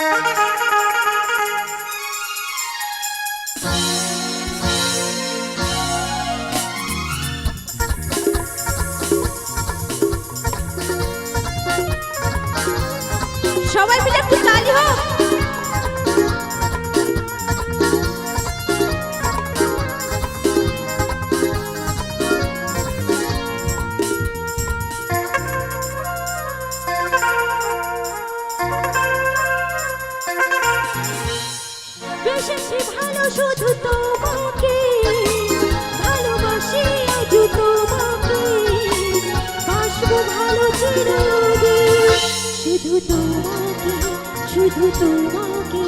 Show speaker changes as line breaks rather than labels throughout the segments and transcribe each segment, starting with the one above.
সবাই মিলে একটু তালি হোক। বেশি ভালো শুধু তোমাকে, ভালোবাসি আজ তোমাকে, বাসবো ভালো চিরদিন। শুধু তোমাকে, শুধু তোমাকে,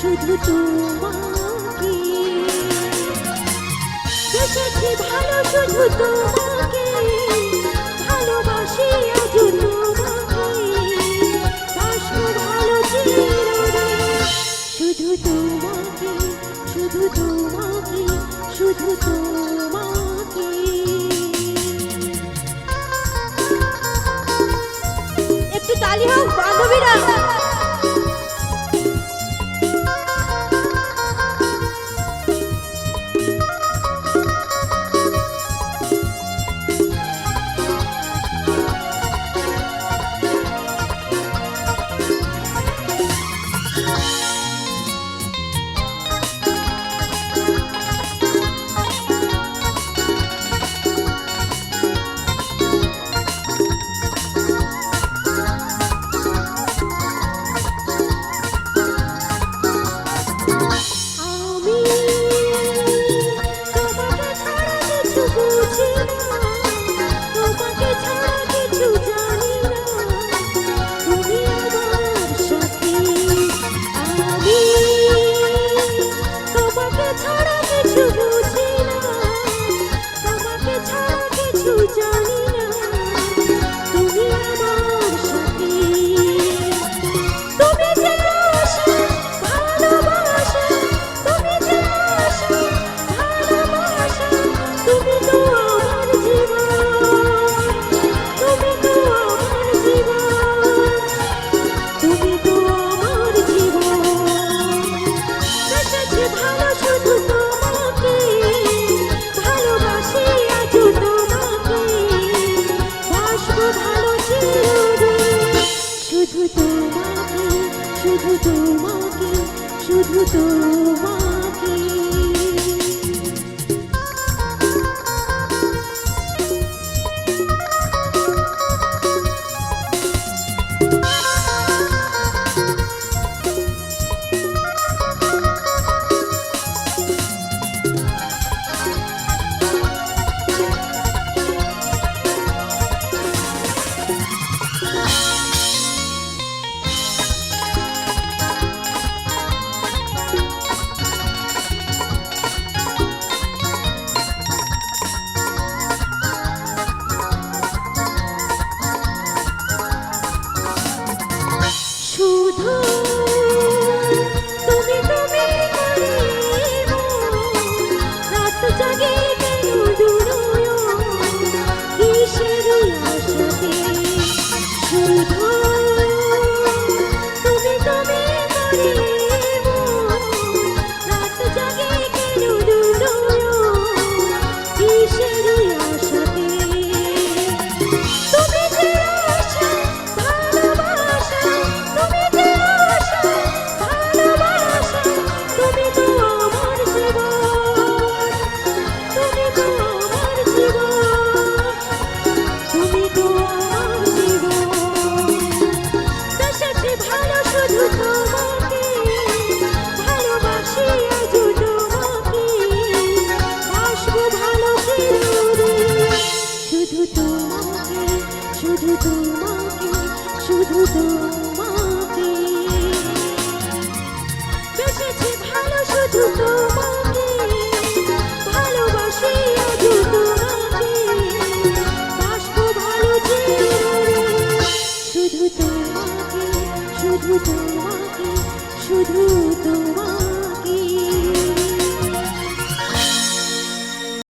শুধু তোমাকে বেশি ভালো শুধু তোমাকে, ভালোবাসি আজ তোমাকে, বাসবো ভালো চিরদিন। শুধু তোমাকে, শুধু তোমাকে, শুধু তোমাকে। একটু তালি হোক বান্ধবীরা। শুধু তোমাকে, শুধু তোমাকে। শুধু তোমাকে, শুধু তোমাকে বেশি ভালো শুধু।